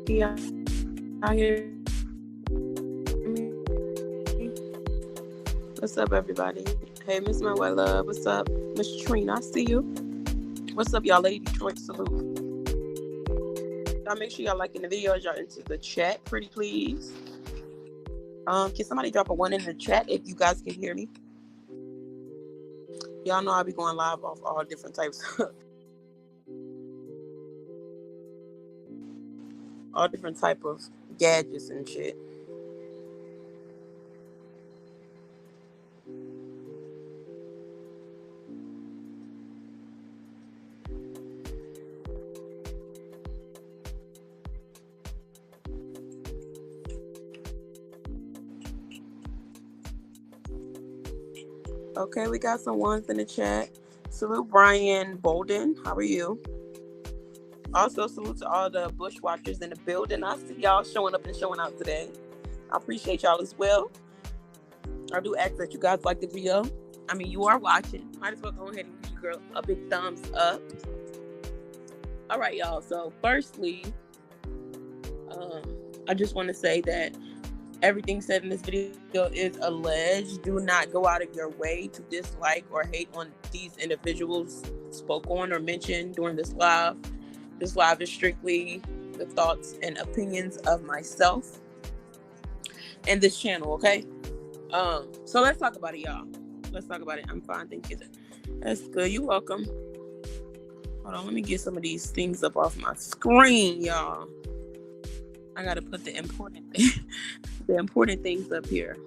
Yeah, I hear me. What's up, everybody? Hey, Miss My White Love. What's up, Miss Trina? I see you. What's up, y'all? Lady Detroit salute. Y'all make sure y'all liking the videos. Y'all into the chat, pretty please. Can somebody drop a one in the chat if you guys can hear me? Y'all know I'll be going live off all different types, all different type of gadgets and shit. Okay, we got some ones in the chat. Salute Brian Bolden. How are you? Also, salute to all the bushwatchers in the building. I see y'all showing up and showing out today. I appreciate y'all as well. I do ask that you guys like the video. I mean, you are watching. Might as well go ahead and give your girl a big thumbs up. All right, y'all. So, firstly, I just want to say that everything said in this video is alleged. Do not go out of your way to dislike or hate on these individuals spoke on or mentioned during this live. This live is strictly the thoughts and opinions of myself and this channel, okay? So let's talk about it, y'all. Let's talk about it. I'm fine, thank you. That's good. You're welcome. Hold on, let me get some of these things up off my screen, y'all. I gotta put the important things up here.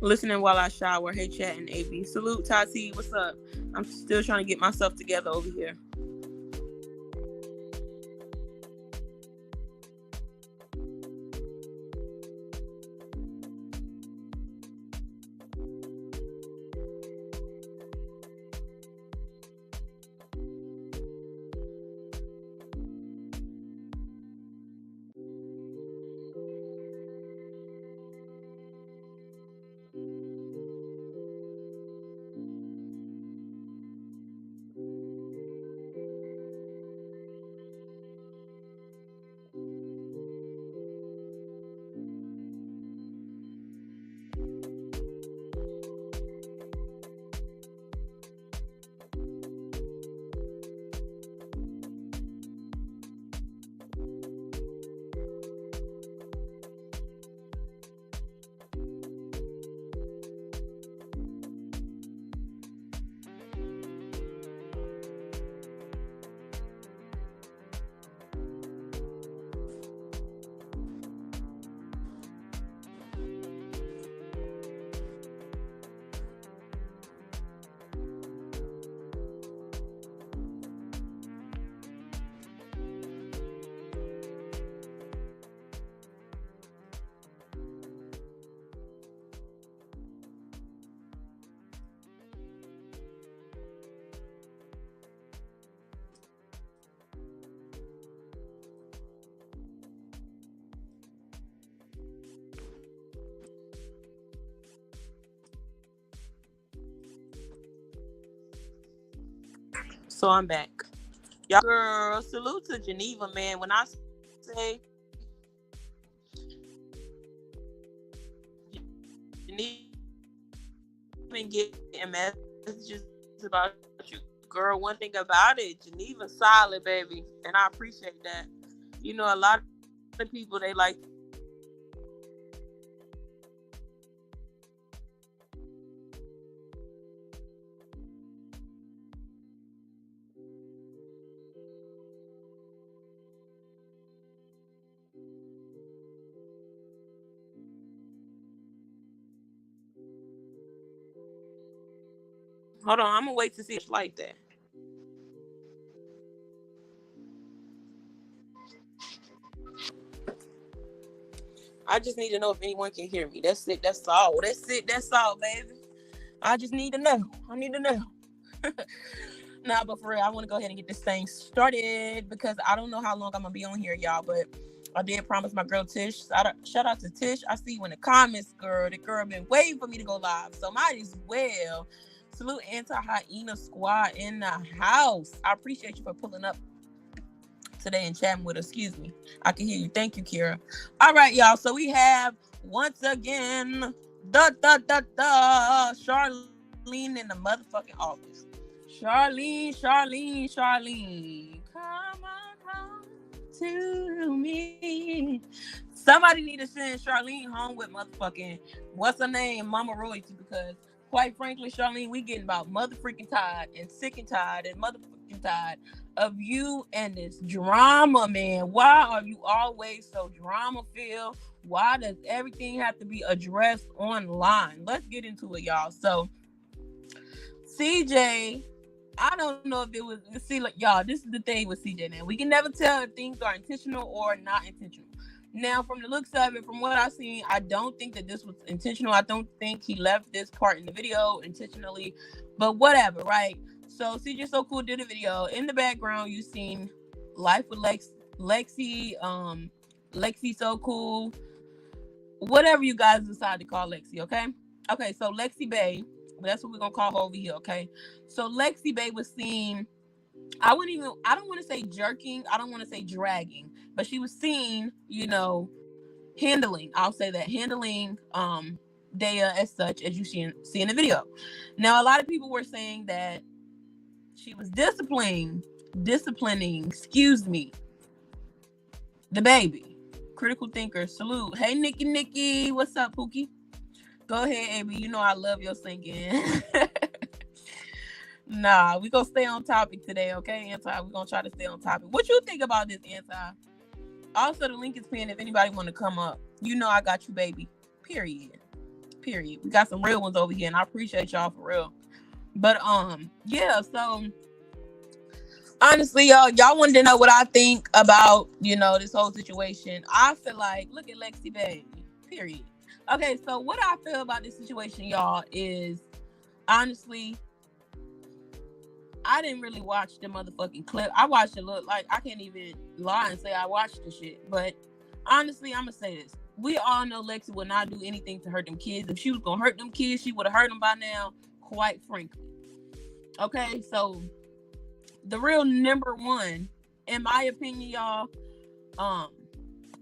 Listening while I shower. Hey, chat and AB. Salute, Tati. What's up? I'm still trying to get myself together over here. So I'm back. Y'all, girl, salute to Geneva, man. When I say Geneva been getting messages about you, girl. One thing about it, Geneva's solid, baby, and I appreciate that. You know, a lot of people they like. Hold on, I'm gonna wait to see it's like that. I just need to know if anyone can hear me. That's it. That's all. That's it. That's all, baby. I just need to know. I need to know. Nah, but for real, I want to go ahead and get this thing started because I don't know how long I'm gonna be on here, y'all. But I did promise my girl Tish. Shout out to Tish. I see you in the comments, girl. The girl been waiting for me to go live, so might as well. Salute Anti-Hyena Squad in the house. I appreciate you for pulling up today and chatting with us. Excuse me. I can hear you. Thank you, Kira. All right, y'all. So we have once again Charlene in the motherfucking office. Charlene. Come on home to me. Somebody need to send Charlene home with motherfucking what's her name, Mama Royalty, because quite frankly, Charlene, we getting about motherfucking tired and sick and tired and motherfucking tired of you and this drama, man. Why are you always so drama filled? Why does everything have to be addressed online? Let's get into it, y'all. So CJ, I don't know if it was, see, like, y'all, this is the thing with CJ now. We can never tell if things are intentional or not intentional. Now, from the looks of it, from what I've seen, I don't think that this was intentional. I don't think he left this part in the video intentionally, but whatever, right? So CJ So Cool did a video. In the background, you seen Life with Lexi, Lexi So Cool, whatever you guys decide to call Lexi, okay? Okay, so Lexi Bay, that's what we're gonna call her over here, okay? So Lexi Bay was seen, I don't want to say jerking, I don't want to say dragging, but she was seen, handling, I'll say that, handling Daya as such, as you see in the video. Now, a lot of people were saying that she was disciplining, the baby. Critical thinker, salute. Hey, Nikki, what's up, Pookie? Go ahead, Abby. You know I love your singing. Nah, we gonna stay on topic today, okay, Anti? We're gonna try to stay on topic. What you think about this, Anti? Also, the link is pinned if anybody want to come up. You know I got you, baby. Period. We got some real ones over here, and I appreciate y'all for real. But yeah, so honestly, y'all wanted to know what I think about, this whole situation. I feel like, look at Lexi Baby. Period. Okay, so what I feel about this situation, y'all, is honestly, I didn't really watch the motherfucking clip. I watched it, I can't even lie and say I watched the shit. But honestly, I'm gonna say this. We all know Lexi would not do anything to hurt them kids. If she was gonna hurt them kids, she would have hurt them by now, quite frankly. Okay, so the real number one, in my opinion, y'all,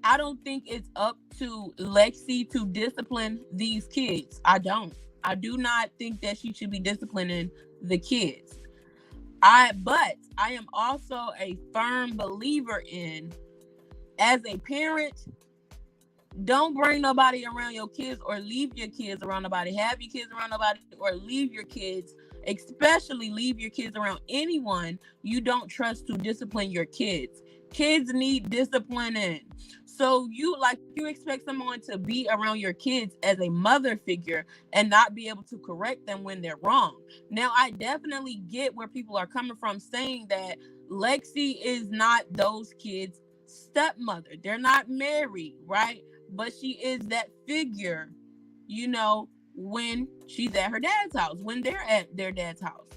I don't think it's up to Lexi to discipline these kids. I do not think that she should be disciplining the kids. But I am also a firm believer in, as a parent, don't bring nobody around your kids or leave your kids around nobody. Have your kids around nobody or leave your kids, especially leave your kids around anyone you don't trust to discipline your kids. Kids need disciplining. So you expect someone to be around your kids as a mother figure and not be able to correct them when they're wrong. Now, I definitely get where people are coming from saying that Lexi is not those kids' stepmother. They're not married, right? But she is that figure, when she's at her dad's house, when they're at their dad's house.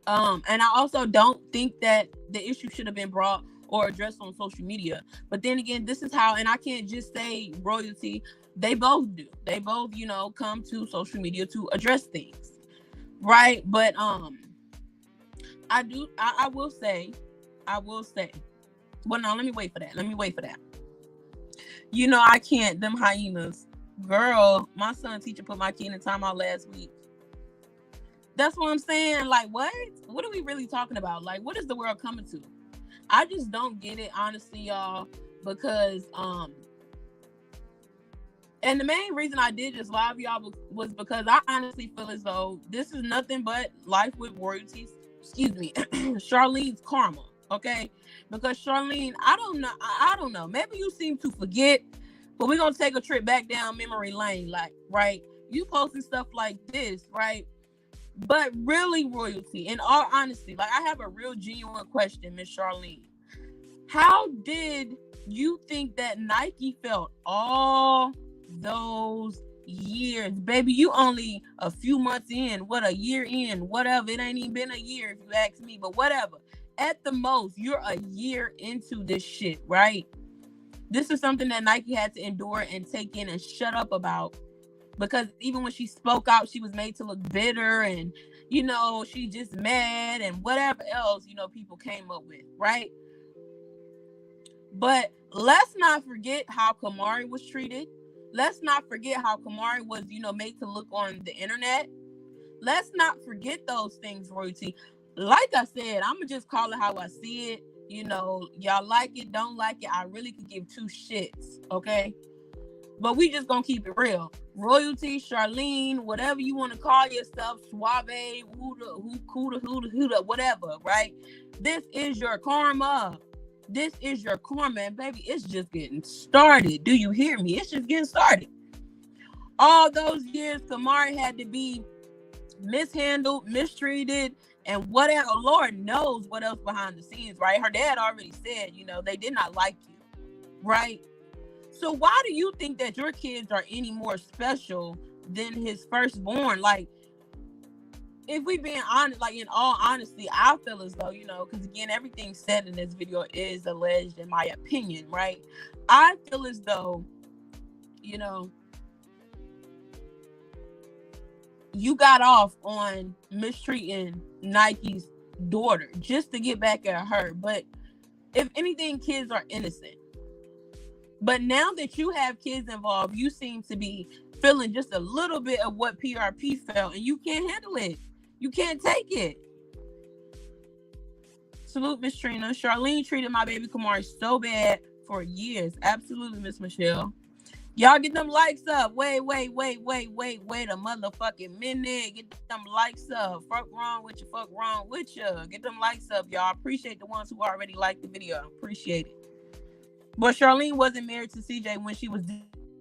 And I also don't think that the issue should have been brought or addressed on social media. But then again, this is how, and I can't just say Royalty, they both do. They both, come to social media to address things. Right? But I will say, well, no, let me wait for that. I can't, them hyenas. Girl, my son's teacher put my kid in timeout last week. That's what I'm saying. Like, what? What are we really talking about? Like, what is the world coming to? I just don't get it, honestly, y'all, because, and the main reason I did just live y'all was because I honestly feel as though this is nothing but Life with Royalties, Charlene's karma, okay? Because Charlene, I don't know, maybe you seem to forget, but we're going to take a trip back down memory lane, like, right? You posting stuff like this, right? But really, Royalty, in all honesty, like, I have a real genuine question, Miss Charlene. How did you think that Nike felt all those years? Baby, you only a few months in, a year in, whatever. It ain't even been a year if you ask me, but whatever. At the most, you're a year into this shit, right? This is something that Nike had to endure and take in and shut up about. Because even when she spoke out, she was made to look bitter and, she just mad and whatever else, people came up with, right? But let's not forget how Kamari was treated. Let's not forget how Kamari was, made to look on the internet. Let's not forget those things, royalty. Like I said, I'm gonna just call it how I see it. Y'all like it, don't like it. I really could give two shits, okay? But we just gonna keep it real. Royalty, Charlene, whatever you want to call yourself, Suave, Huda, whatever, right? This is your karma. This is your karma, and baby, it's just getting started. Do you hear me? It's just getting started. All those years, Kamari had to be mishandled, mistreated, and whatever. Lord knows what else behind the scenes, right? Her dad already said, they did not like you, right? So why do you think that your kids are any more special than his firstborn? Like, if we being honest, like in all honesty, I feel as though, because again, everything said in this video is alleged in my opinion, right? I feel as though, you got off on mistreating Nike's daughter just to get back at her. But if anything, kids are innocent. But now that you have kids involved, you seem to be feeling just a little bit of what PRP felt, and you can't handle it. You can't take it. Salute, Miss Trina. Charlene treated my baby Kamari so bad for years. Absolutely, Miss Michelle. Y'all get them likes up. Wait a motherfucking minute. Get them likes up. Fuck wrong with you. Get them likes up, y'all. Appreciate the ones who already liked the video. Appreciate it. But Charlene wasn't married to CJ when she was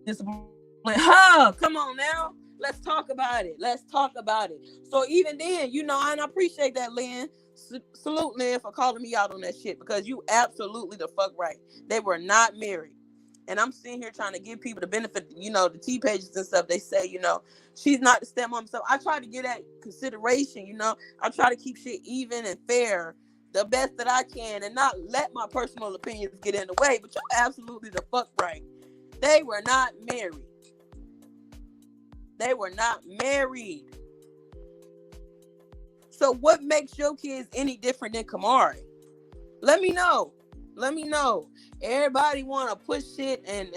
disciplined. Come on now. Let's talk about it. So even then, and I appreciate that, Lynn. Salute, Lynn, for calling me out on that shit, because you absolutely the fuck right. They were not married. And I'm sitting here trying to give people the benefit, the T pages and stuff. They say, she's not the stepmom. So I try to get that consideration, I try to keep shit even and fair the best that I can and not let my personal opinions get in the way. But you're absolutely the fuck right. They were not married. So what makes your kids any different than Kamari? Let me know. Everybody want to push shit and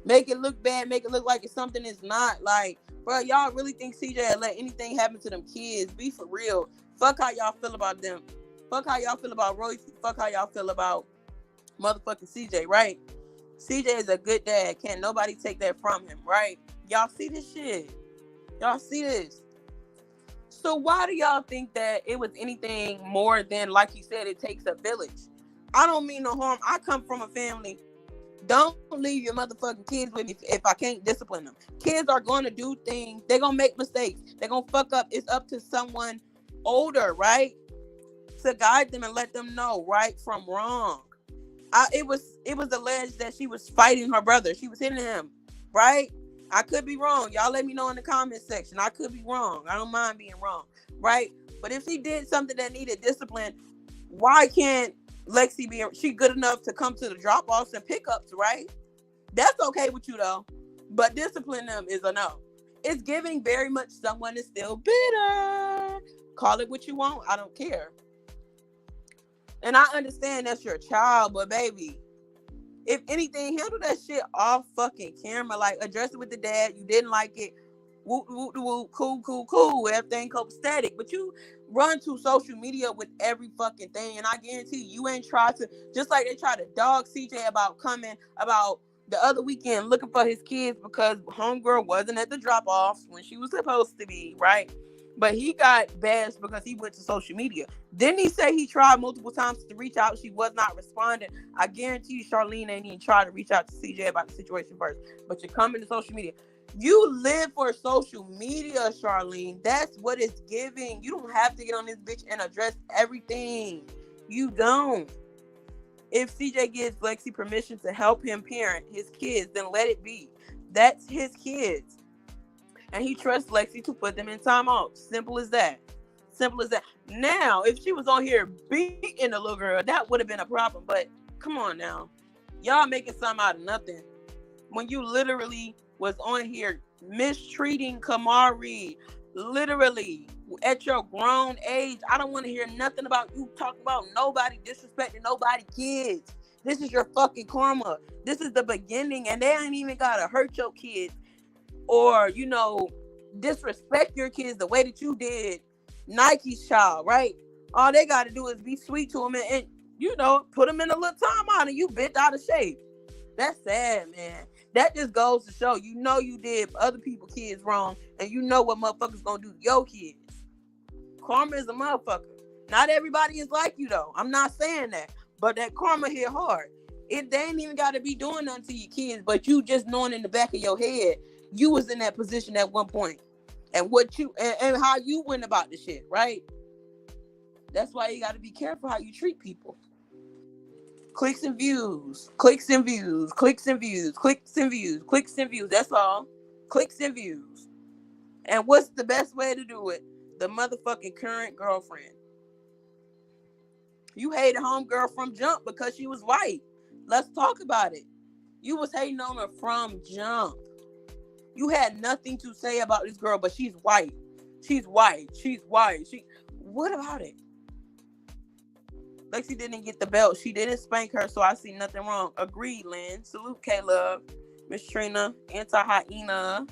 make it look bad, make it look like it's something it's not. Like, bro, y'all really think CJ let anything happen to them kids? Be for real. Fuck how y'all feel about them. Fuck how y'all feel about Royce. Fuck how y'all feel about motherfucking CJ, right? CJ is a good dad. Can't nobody take that from him, right? Y'all see this shit? Y'all see this? So why do y'all think that it was anything more than, like you said, it takes a village? I don't mean no harm. I come from a family. Don't leave your motherfucking kids with me if I can't discipline them. Kids are going to do things. They're going to make mistakes. They're going to fuck up. It's up to someone older, right, to guide them and let them know right from wrong. It was alleged that she was fighting her brother. She was hitting him, right? I could be wrong. Y'all let me know in the comment section. I could be wrong. I don't mind being wrong, right? But if she did something that needed discipline, why can't Lexi she good enough to come to the drop-offs and pickups, right? That's okay with you though. But discipline them is a no. It's giving very much someone is still bitter. Call it what you want. I don't care. And I understand that's your child, but baby, if anything, handle that shit off fucking camera. Like, address it with the dad. You didn't like it. Whoop, whoop, whoop, cool. Everything copacetic. But you run to social media with every fucking thing. And I guarantee you ain't tried to, just like they tried to dog CJ about the other weekend looking for his kids because homegirl wasn't at the drop-offs when she was supposed to be, right? But he got bashed because he went to social media. Didn't he say he tried multiple times to reach out? She was not responding. I guarantee you Charlene ain't even tried to reach out to CJ about the situation first. But you're coming to social media. You live for social media, Charlene. That's what it's giving. You don't have to get on this bitch and address everything. You don't. If CJ gives Lexi permission to help him parent his kids, then let it be. That's his kids. And he trusts Lexi to put them in timeout. Simple as that. Now, if she was on here beating the little girl, that would have been a problem. But come on now. Y'all making something out of nothing. When you literally was on here mistreating Kamari. Literally. At your grown age. I don't want to hear nothing about you talking about nobody disrespecting nobody kids. This is your fucking karma. This is the beginning, and they ain't even gotta hurt your kids or, disrespect your kids the way that you did Nike's child, right? All they gotta do is be sweet to them and put them in a little time out and you bent out of shape. That's sad, man. That just goes to show you did other people's kids wrong and you know what motherfuckers gonna do to your kids. Karma is a motherfucker. Not everybody is like you though. I'm not saying that. But that karma hit hard. They ain't even gotta be doing nothing to your kids, but you just knowing in the back of your head, you was in that position at one point. And what you and how you went about the shit, right? That's why you gotta be careful how you treat people. Clicks and views, clicks and views, clicks and views, clicks and views, clicks and views. That's all. Clicks and views. And what's the best way to do it? The motherfucking current girlfriend. You hated homegirl from jump because she was white. Let's talk about it. You was hating on her from jump. You had nothing to say about this girl, but she's white. She's white. She's white. What about it? Lexi didn't get the belt. She didn't spank her, so I see nothing wrong. Agreed, Lynn. Salute, K-Love. Miss Trina. Anti-hyena.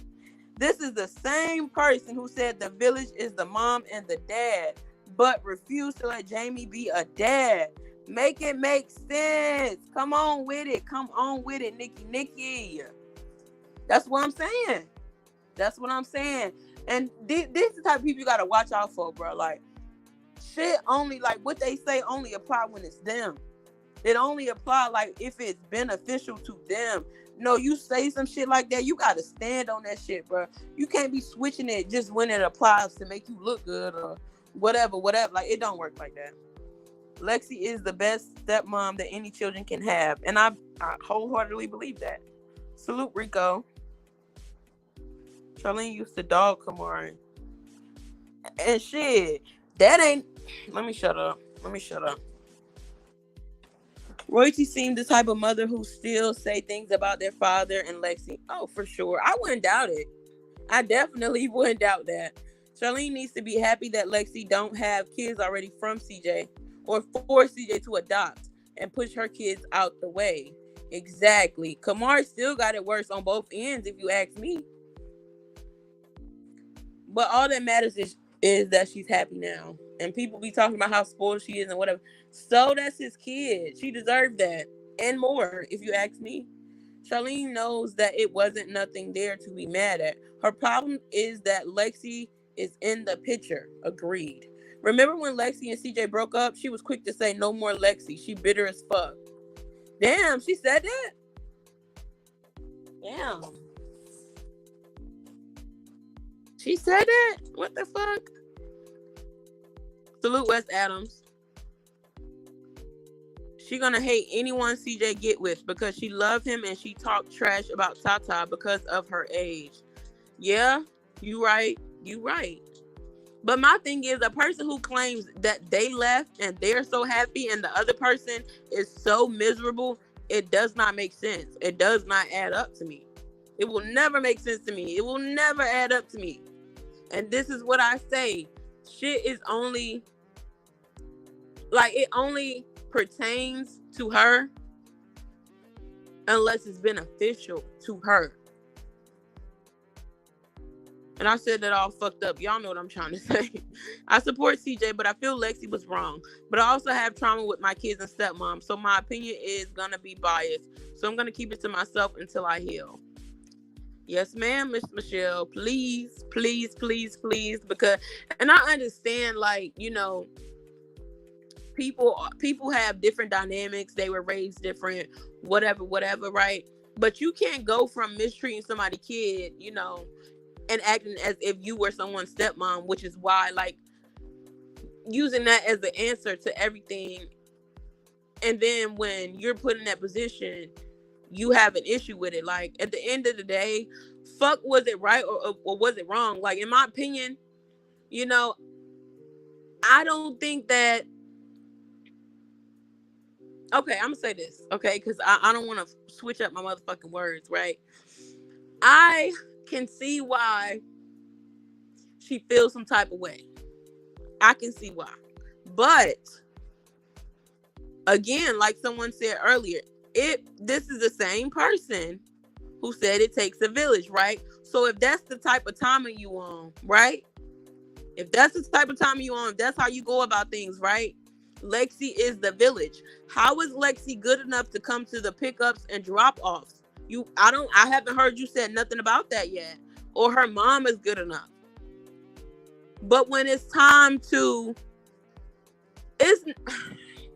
This is the same person who said the village is the mom and the dad, but refused to let Jamie be a dad. Make it make sense. Come on with it. Come on with it, Nikki. That's what I'm saying. That's what I'm saying. And this is the type of people you gotta watch out for, bro. Like, shit only, like, what they say only apply when it's them. It only apply, like, if it's beneficial to them. No, you say some shit like that, you gotta stand on that shit, bro. You can't be switching it just when it applies to make you look good or whatever. Like, it don't work like that. Lexi is the best stepmom that any children can have. And I wholeheartedly believe that. Salute, Rico. Charlene used to dog Kamari. And shit, that ain't... Let me shut up. Royalty seemed the type of mother who still say things about their father and Lexi. Oh, for sure. I wouldn't doubt it. I definitely wouldn't doubt that. Charlene needs to be happy that Lexi don't have kids already from CJ or force CJ to adopt and push her kids out the way. Exactly. Kamar still got it worse on both ends, if you ask me. But all that matters is that she's happy now. And people be talking about how spoiled she is and whatever. So that's his kid. She deserved that. And more, if you ask me. Charlene knows that it wasn't nothing there to be mad at. Her problem is that Lexi is in the picture. Agreed. Remember when Lexi and CJ broke up? She was quick to say no more Lexi. She bitter as fuck. Damn, she said that? Damn. She said that? What the fuck? Salute West Adams. She gonna hate anyone CJ get with because she loved him and she talked trash about Tata because of her age. Yeah, you right. But my thing is, a person who claims that they left and they're so happy and the other person is so miserable, it does not make sense. It does not add up to me. It will never make sense to me. It will never add up to me. And this is what I say. Shit is only, like, it only pertains to her unless it's beneficial to her. And I said that all fucked up. Y'all know what I'm trying to say. I support CJ, but I feel Lexi was wrong. But I also have trauma with my kids and stepmom, so my opinion is gonna be biased. So I'm gonna keep it to myself until I heal. Yes, ma'am, Miss Michelle. Please. Because, and I understand, like, people have different dynamics. They were raised different, whatever, right? But you can't go from mistreating somebody's kid, and acting as if you were someone's stepmom, which is why, like, using that as the answer to everything. And then when you're put in that position, you have an issue with it. Like, at the end of the day, fuck, was it right or was it wrong? Like, in my opinion, I don't think that... Okay, I'm gonna say this, okay? Because I don't want to switch up my motherfucking words, right? I can see why she feels some type of way. I can see why. But Again, like someone said earlier, this is the same person who said it takes a village, right? So if that's the type of timing you on, right? If that's the type of timing you on, if that's how you go about things, right? Lexi is the village. How is Lexi good enough to come to the pickups and drop offs? I haven't heard you said nothing about that yet. Or her mom is good enough. But when it's time to, it's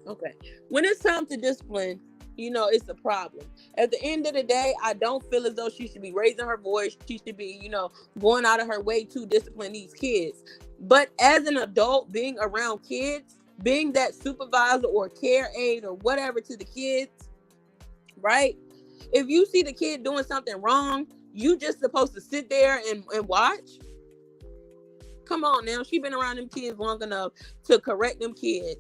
okay. When it's time to discipline, it's a problem. At the end of the day, I don't feel as though she should be raising her voice. She should be, going out of her way to discipline these kids. But as an adult, being around kids, being that supervisor or care aide or whatever to the kids, right? If you see the kid doing something wrong, you just supposed to sit there and watch. Come on now, she been around them kids long enough to correct them kids.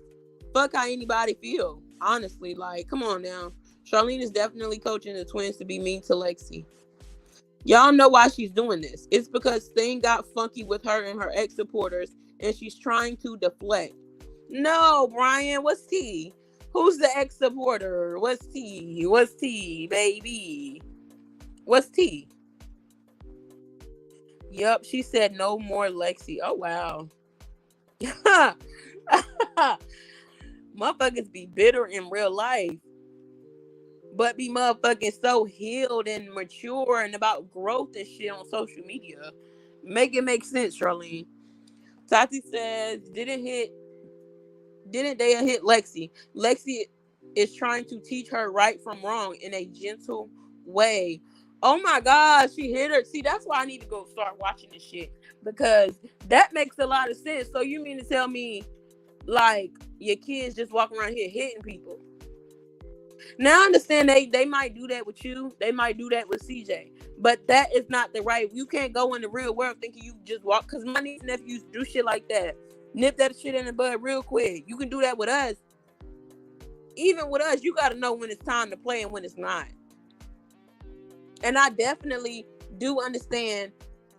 Fuck how anybody feel, honestly. Like, come on now. Charlene is definitely coaching the twins to be mean to Lexi. Y'all know why she's doing this. It's because things got funky with her and her ex-supporters, and she's trying to deflect. No, Brian, what's T? Who's the ex-supporter? What's T? What's T, baby? What's T? Yep, she said no more Lexi. Oh, wow. Motherfuckers be bitter in real life, but be motherfucking so healed and mature and about growth and shit on social media. Make it make sense, Charlene. Tati says, didn't they hit Lexi? Lexi is trying to teach her right from wrong in a gentle way. Oh my God, she hit her. See, that's why I need to go start watching this shit, because that makes a lot of sense. So you mean to tell me, like, your kids just walking around here hitting people? Now I understand they might do that with you. They might do that with CJ. But that is not the right. You can't go in the real world thinking you just walk. Because my niece and nephews do shit like that. Nip that shit in the bud real quick. You can do that with us. Even with us, you got to know when it's time to play and when it's not. And I definitely do understand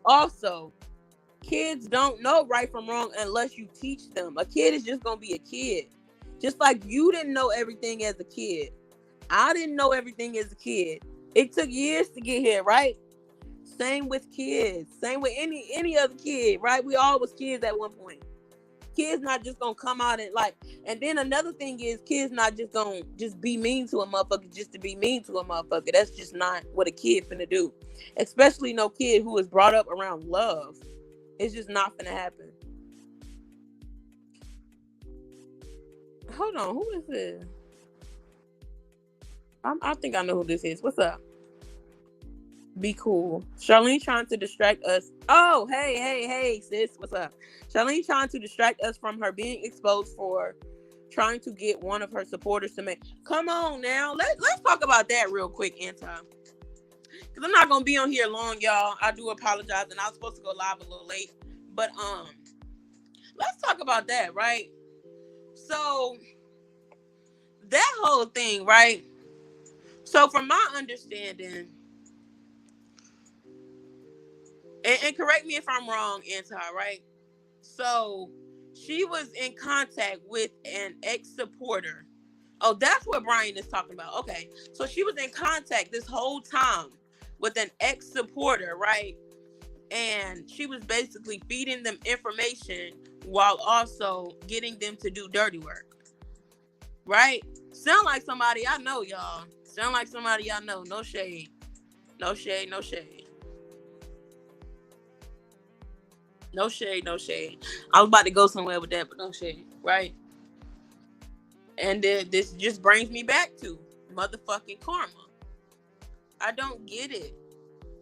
also, kids don't know right from wrong unless you teach them. A kid is just going to be a kid. Just like you didn't know everything as a kid. I didn't know everything as a kid. It took years to get here, right? Same with kids. Same with any other kid, right? We all was kids at one point. Kids not just gonna come out and like. And then another thing is, kids not just gonna just be mean to a motherfucker just to be mean to a motherfucker. That's just not what a kid finna do. Especially no kid who is brought up around love. It's just not finna happen. Hold on, who is this? I think I know who this is. What's up? Be cool. Charlene trying to distract us. Oh, hey, sis. What's up? Charlene trying to distract us from her being exposed for trying to get one of her supporters to make. Come on now. Let's talk about that real quick, Anton. Because I'm not going to be on here long, y'all. I do apologize. And I was supposed to go live a little late. But let's talk about that, right? So, that whole thing, right? So, from my understanding, and correct me if I'm wrong, Anti, right? So, she was in contact with an ex-supporter. Oh, that's what Brian is talking about. Okay. So, she was in contact this whole time with an ex-supporter, right? And she was basically feeding them information while also getting them to do dirty work. Right? Sound like somebody I know, y'all. Sound like somebody I know. No shade. No shade, no shade. No shade, no shade. I was about to go somewhere with that, but no shade, right? And this just brings me back to motherfucking karma. I don't get it.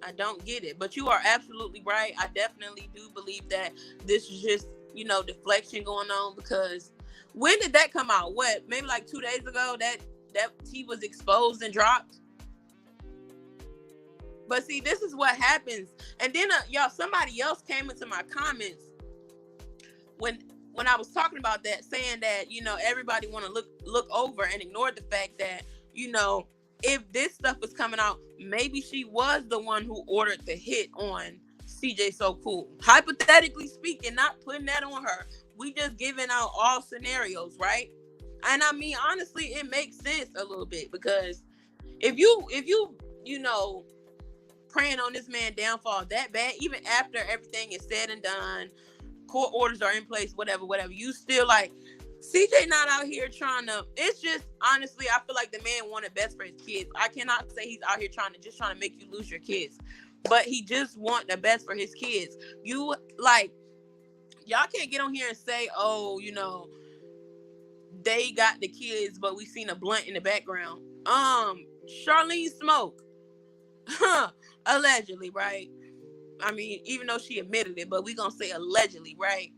I don't get it. But you are absolutely right. I definitely do believe that this is just, deflection going on, because when did that come out? What? Maybe like 2 days ago that he was exposed and dropped? But see, this is what happens. And then y'all, somebody else came into my comments when I was talking about that, saying that, everybody want to look over and ignore the fact that, if this stuff was coming out, maybe she was the one who ordered the hit on CJ So Cool. Hypothetically speaking, not putting that on her. We just giving out all scenarios, right? And I mean, honestly, it makes sense a little bit, because if you know, praying on this man downfall that bad, even after everything is said and done, court orders are in place, whatever, you still like, CJ not out here trying to, it's just, honestly, I feel like the man wanted best for his kids. I cannot say he's out here trying to make you lose your kids, but he just want the best for his kids. You like, y'all can't get on here and say, oh, you know, they got the kids, but we seen a blunt in the background. Charlene Smoke, allegedly, right? I mean, even though she admitted it, but we gonna say allegedly, right?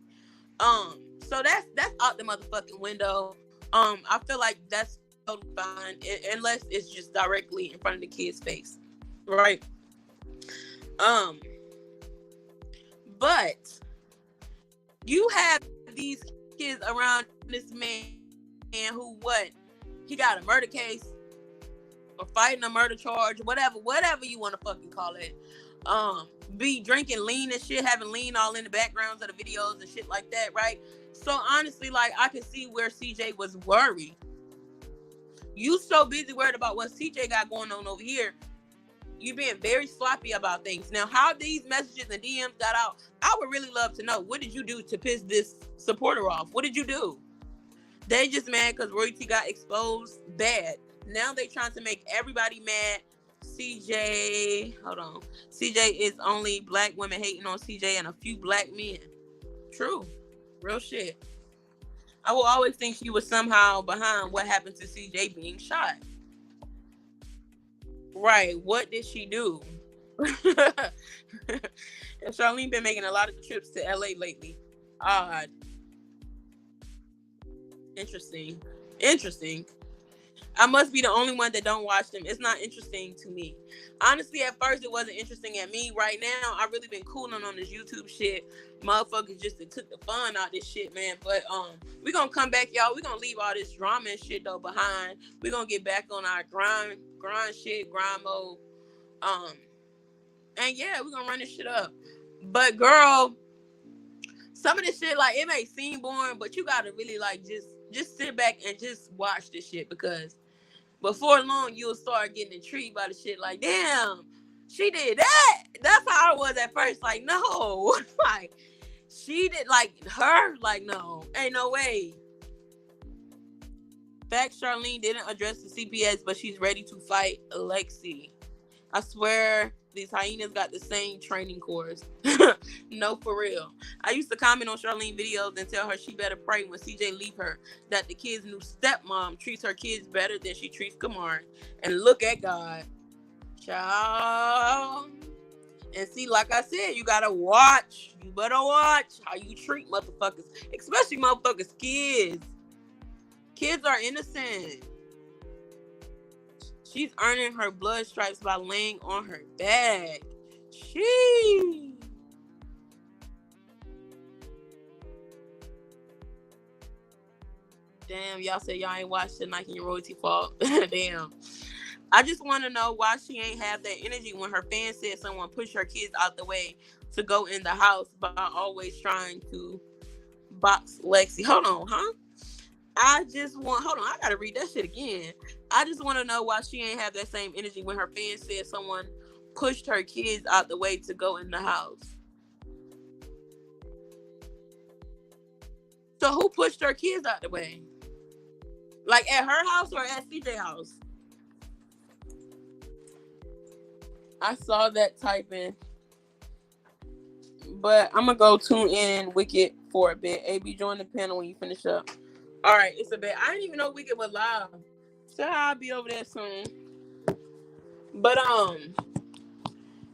So that's out the motherfucking window. I feel like that's totally fine, unless it's just directly in front of the kid's face, right? But you have these kids around this man who, what, he got a murder case or fighting a murder charge, whatever you want to fucking call it. Be drinking lean and shit, having lean all in the backgrounds of the videos and shit like that, right? So honestly, like, I can see where CJ was worried. You so busy worried about what CJ got going on over here, you being very sloppy about things. Now, how these messages and DMs got out, I would really love to know. What did you do to piss this supporter off? What did you do? They just mad because royalty got exposed bad. Now they trying to make everybody mad. CJ, hold on. CJ is only black women hating on CJ and a few black men. True. Real shit. I will always think she was somehow behind what happened to CJ being shot. Right. What did she do? And Charlene been making a lot of trips to LA lately. Odd. Interesting. I must be the only one that don't watch them. It's not interesting to me. Honestly, at first it wasn't interesting at me. Right now, I've really been cooling on this YouTube shit. Motherfuckers just took the fun out of this shit, man. But we gonna come back, y'all. We gonna leave all this drama and shit though behind. We gonna get back on our grind shit, grind mode. And yeah, we gonna run this shit up. But girl, some of this shit, like, it may seem boring, but you gotta really like just sit back and just watch this shit, because before long you'll start getting intrigued by the shit. Like, damn, she did that. That's how I was at first. Like, no, like, she did, like, her, like, no, ain't no way. Fact, Charlene didn't address the CPS, but she's ready to fight Alexi. I swear these hyenas got the same training course. No, for real. I used to comment on Charlene videos and tell her she better pray when CJ leave her that the kid's new stepmom treats her kids better than she treats Kamar. And look at God. Child. And see, like I said, you gotta watch. You better watch how you treat motherfuckers. Especially motherfuckers' kids. Kids are innocent. She's earning her blood stripes by laying on her back. Sheesh. Damn, y'all said y'all ain't watched the Nike and Royalty fault. Damn. I just want to know why she ain't have that energy when her fans said someone pushed her kids out the way to go in the house by always trying to box Lexi. Hold on, huh? Hold on, I gotta read that shit again. I just want to know why she ain't have that same energy when her fans said someone pushed her kids out the way to go in the house. So who pushed her kids out the way? Like, at her house or at CJ's house? I saw that typing. But I'm gonna go tune in Wicked for a bit. AB, join the panel when you finish up. All right, it's a bit. I didn't even know Wicked was live. So I'll be over there soon. But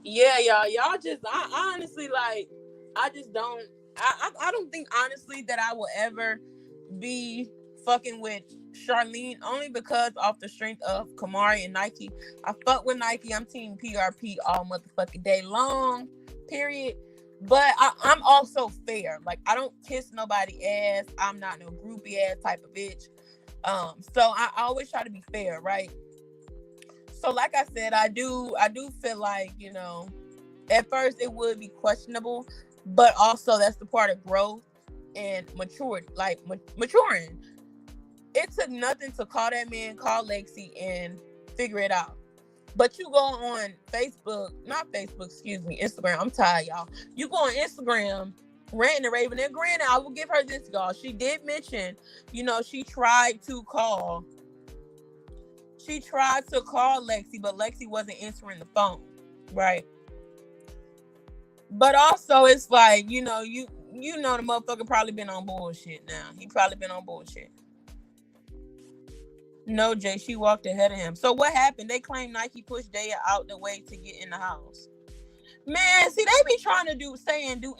yeah, y'all just, I honestly, like, I just don't. I don't think honestly that I will ever be fucking with Charlene, only because off the strength of Kamari and Nike. I fuck with Nike. I'm team PRP all motherfucking day long. Period. But I'm also fair. Like, I don't kiss nobody ass. I'm not no groupie ass type of bitch. So I always try to be fair, right? So like I said, I do feel like, you know, at first it would be questionable, but also that's the part of growth and maturity, like maturing. It took nothing to call that man, call Lexi, and figure it out. But you go on Facebook, not Facebook, excuse me, Instagram. I'm tired, y'all. You go on Instagram, ranting and raving. And granted, I will give her this, y'all. She did mention, she tried to call. She tried to call Lexi, but Lexi wasn't answering the phone, right? But also, it's like, the motherfucker probably been on bullshit now. He probably been on bullshit. No, Jay, she walked ahead of him. So what happened? They claim Nike pushed Daya out the way to get in the house. Man, see, they be trying to do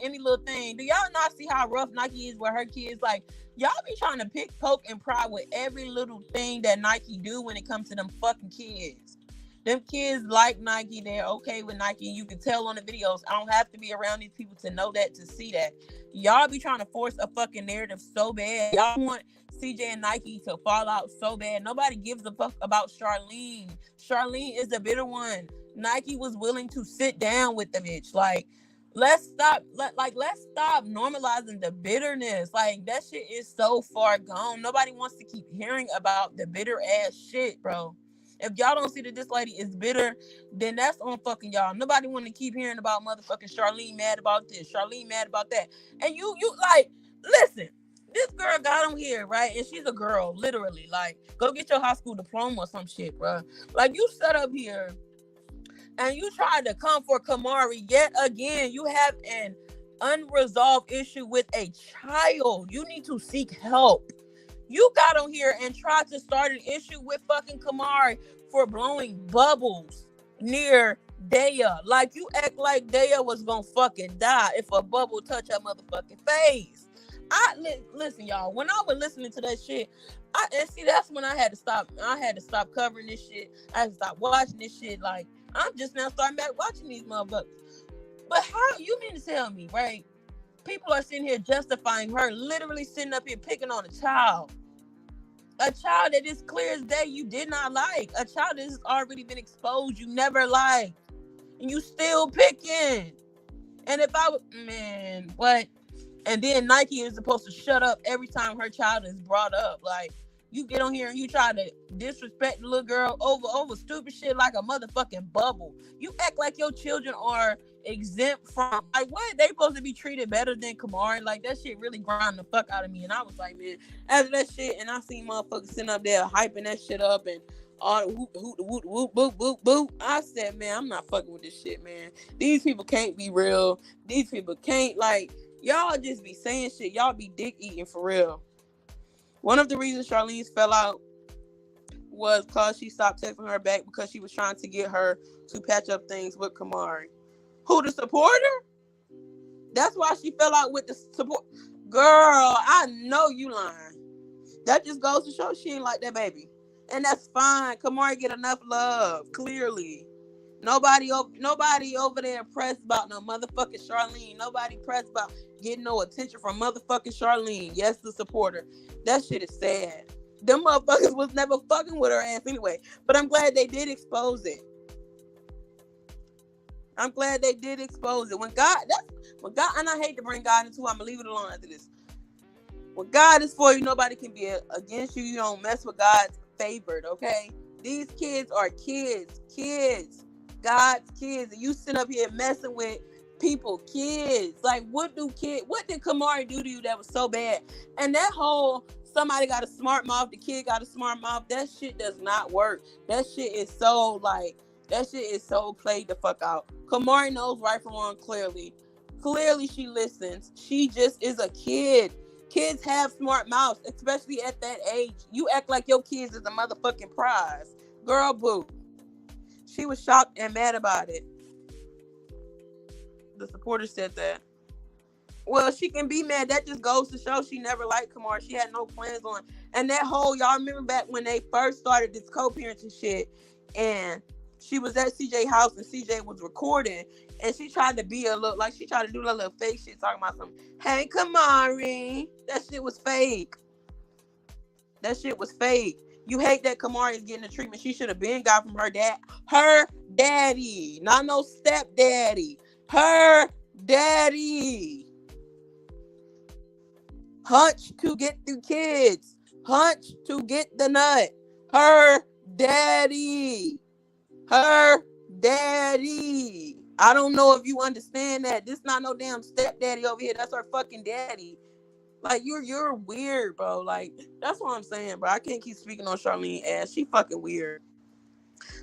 any little thing. Do y'all not see how rough Nike is with her kids? Like, y'all be trying to pick, poke, and pry with every little thing that Nike do when it comes to them fucking kids. Them kids like Nike. They're okay with Nike. You can tell on the videos. I don't have to be around these people to know that, to see that. Y'all be trying to force a fucking narrative so bad. Y'all want CJ and Nike to fall out so bad. Nobody gives a fuck about Charlene. Charlene is the bitter one. Nike was willing to sit down with the bitch. Like, let's stop normalizing the bitterness. Like, that shit is so far gone. Nobody wants to keep hearing about the bitter ass shit, bro. If y'all don't see that this lady is bitter, then that's on fucking y'all. Nobody want to keep hearing about motherfucking Charlene mad about this, Charlene mad about that. And you like, listen, this girl got on here, right? And she's a girl, literally. Like, go get your high school diploma or some shit, bro. Like, you set up here and you tried to come for Kamari yet again. You have an unresolved issue with a child. You need to seek help. You got on here and tried to start an issue with fucking Kamari for blowing bubbles near Daya. Like, you act like Daya was gonna fucking die if a bubble touched her motherfucking face. Listen, y'all. When I was listening to that shit, that's when I had to stop. I had to stop covering this shit. I had to stop watching this shit. Like, I'm just now starting back watching these motherfuckers. But how you mean to tell me, right? People are sitting here justifying her, literally sitting up here picking on a child. A child that is clear as day you did not like. A child that has already been exposed you never liked. And you still picking. And if I was, man, what? And then Nike is supposed to shut up every time her child is brought up. Like, you get on here and you try to disrespect the little girl over stupid shit like a motherfucking bubble. You act like your children are exempt from, like, what? They supposed to be treated better than Kamari? Like, that shit really grind the fuck out of me. And I was like, man, after that shit, and I seen motherfuckers sitting up there hyping that shit up and all the whoop, whoop, whoop, boop, boop, boop. I said, man, I'm not fucking with this shit, man. These people can't be real. These people can't, like, y'all just be saying shit. Y'all be dick eating for real. One of the reasons Charlene's fell out was because she stopped texting her back because she was trying to get her to patch up things with Kamari. Who, the supporter? That's why she fell out with the support. Girl, I know you lying. That just goes to show she ain't like that baby. And that's fine. Kamari get enough love, clearly. Nobody over there pressed about no motherfucking Charlene. Nobody pressed about getting no attention from motherfucking Charlene. Yes, the supporter. That shit is sad. Them motherfuckers was never fucking with her ass anyway. But I'm glad they did expose it. I'm glad they did expose it. When God, and I hate to bring God into it, I'm gonna leave it alone after this. When God is for you, nobody can be against you. You don't mess with God's favored, okay? These kids are kids. God's kids, and you sit up here messing with people, kids. Like, what did Kamari do to you that was so bad? And that whole somebody got a smart mouth, the kid got a smart mouth, that shit does not work. That shit is so played the fuck out. Kamari knows right from wrong clearly. Clearly she listens. She just is a kid. Kids have smart mouths, especially at that age. You act like your kids is a motherfucking prize. Girl, boo. She was shocked and mad about it. The supporter said that. Well, she can be mad. That just goes to show she never liked Kamari. She had no plans on. And that whole, y'all remember back when they first started this co-parenting shit, and she was at CJ house and CJ was recording, and she tried to be a little, like, she tried to do a little fake shit, talking about something. Hey, Kamari. That shit was fake. You hate that Kamari is getting the treatment she should have been got from her daddy, not no stepdaddy, her daddy. Hunch to get through kids. hunch to get the nut. Her daddy. Her daddy. I don't know if you understand that. This not no damn stepdaddy over here. That's her fucking daddy. Like, you're weird, bro. Like, that's what I'm saying, bro. I can't keep speaking on Charlene ass. She fucking weird.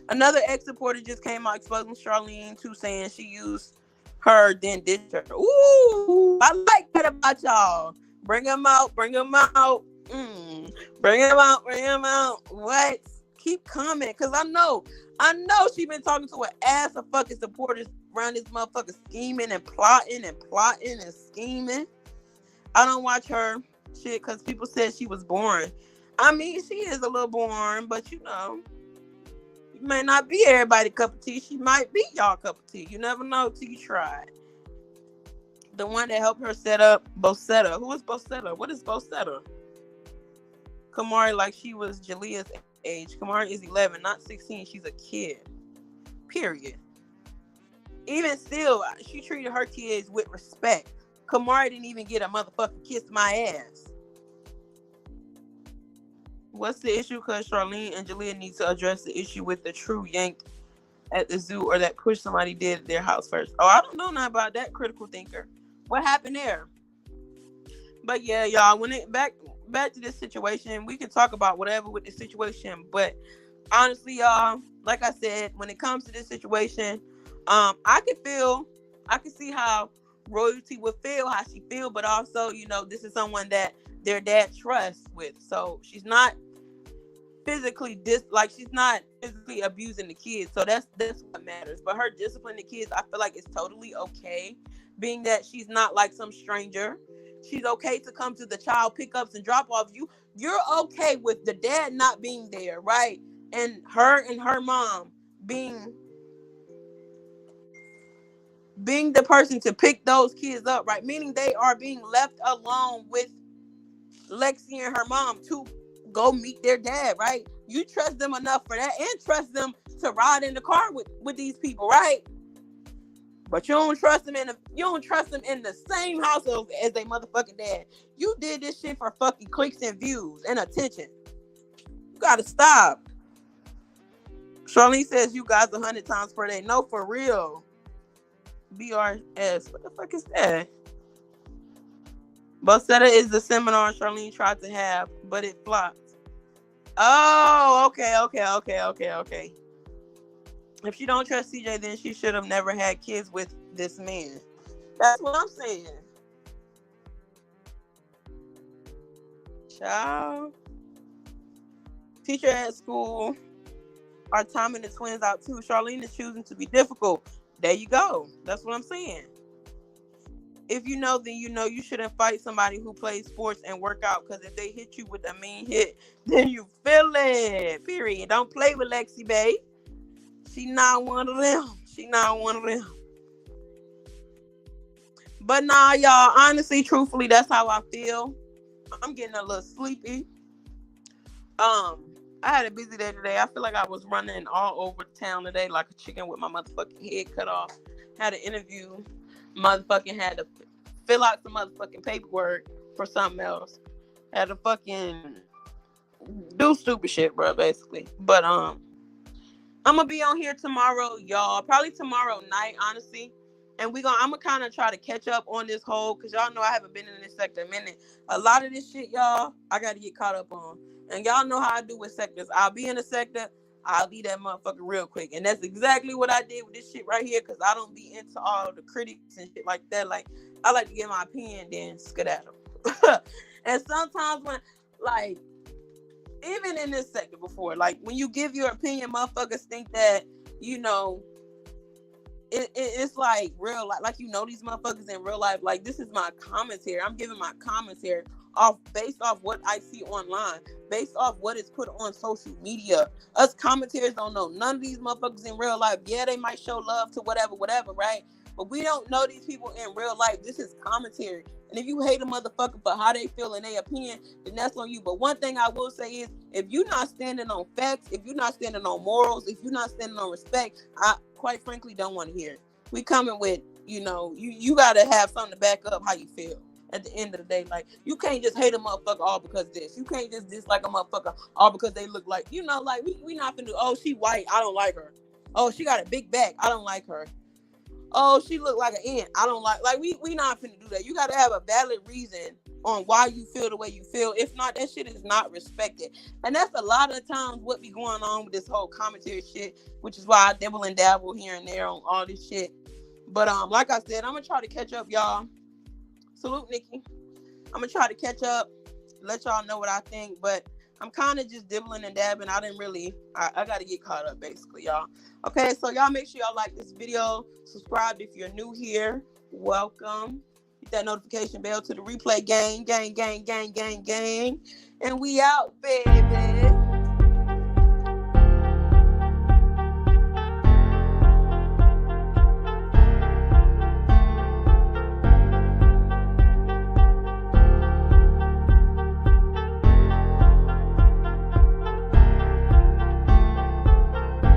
Another ex-supporter just came out exposing Charlene too, saying she used her, then ditched her. Ooh, I like that about y'all. Bring them out. Bring them out. Bring them out. Bring them out. What? Keep coming, because I know she been talking to an ass of fucking supporters around this motherfucker scheming and plotting and scheming. I don't watch her shit because people said she was boring. I mean, she is a little boring, but you know, you may not be everybody's cup of tea. She might be y'all cup of tea. You never know till you try. The one that helped her set up Bosetta. Who is Bosetta? What is Bosetta? Kamari, like she was Jalea's age. Kamari is 11, not 16. She's a kid. Period. Even still, she treated her kids with respect. Kamari didn't even get a motherfucking kiss my ass. What's the issue? Because Charlene and Jalea need to address the issue with the true yanked at the zoo or that push somebody did at their house first. Oh, I don't know nothing about that, critical thinker. What happened there? But yeah, y'all, when it back to this situation, we can talk about whatever with the situation. But honestly, y'all, like I said, when it comes to this situation, I can see how Royalty would feel, how she feel, but also, you know, this is someone that their dad trusts with. So she's not physically she's not physically abusing the kids. So that's what matters. But her disciplining the kids, I feel like it's totally okay, being that she's not like some stranger. She's okay to come to the child pickups and drop offs. You're okay with the dad not being there, right? And her mom being the person to pick those kids up, right? Meaning they are being left alone with Lexi and her mom to go meet their dad, right? You trust them enough for that, and trust them to ride in the car with these people, right? But you don't trust them in the same household as they motherfucking dad. You did this shit for fucking clicks and views and attention. You gotta stop. Charlene says you guys 100 times per day. No, for real. BRS. What the fuck is that? Bosetta is the seminar Charlene tried to have, but it flopped. Oh, okay. If she don't trust CJ, then she should have never had kids with this man. That's what I'm saying. Child. Teacher at school are timing the twins out too. Charlene is choosing to be difficult. There you go. That's what I'm saying. If you know, then you know you shouldn't fight somebody who plays sports and work out, because if they hit you with a mean hit, then you feel it. Period. Don't play with Lexi, babe. She not one of them. But nah, y'all, honestly, truthfully, that's how I feel. I'm getting a little sleepy. I had a busy day today. I feel like I was running all over town today like a chicken with my motherfucking head cut off. Had an interview. Motherfucking had to fill out some motherfucking paperwork for something else. Had to fucking do stupid shit, bro, basically. But I'm gonna be on here tomorrow, y'all. Probably tomorrow night, honestly. And I'm gonna kind of try to catch up on this whole, because y'all know I haven't been in this sector a minute. A lot of this shit, y'all, I gotta get caught up on. And y'all know how I do with sectors. I'll be in a sector, I'll leave that motherfucker real quick. And that's exactly what I did with this shit right here, because I don't be into all the critics and shit like that. Like, I like to get my opinion, then skedaddle. And sometimes when, like, even in this sector before, like, when you give your opinion, motherfuckers think that, you know, it's like real life. Like, you know, these motherfuckers in real life. Like, this is my commentary. I'm giving my commentary based off what I see online, based off what is put on social media. Us commentators don't know none of these motherfuckers in real life. Yeah, they might show love to whatever, right? But we don't know these people in real life. This is commentary. And if you hate a motherfucker for how they feel and their opinion, then that's on you. But one thing I will say is, if you're not standing on facts, if you're not standing on morals, if you're not standing on respect, I quite frankly don't want to hear it. We coming with, you know, you got to have something to back up how you feel. at the end of the day. Like, you can't just hate a motherfucker all because of this. You can't just dislike a motherfucker all because they look like, you know, like, we not finna do, oh, she white, I don't like her. Oh, she got a big back, I don't like her. Oh, she look like an ant, I don't like we not finna do that. You gotta have a valid reason on why you feel the way you feel. If not, that shit is not respected. And that's a lot of times what be going on with this whole commentary shit, which is why I dabble and dabble here and there on all this shit. But like I said, I'm gonna try to catch up, y'all. Salute, Nikki. I'm gonna try to catch up, let y'all know what I think, but I'm kind of just dibbling and dabbing. I didn't really, I gotta get caught up, basically, y'all. Okay, so y'all make sure y'all like this video, subscribe if you're new here, welcome, hit that notification bell to the replay gang, and we out, baby.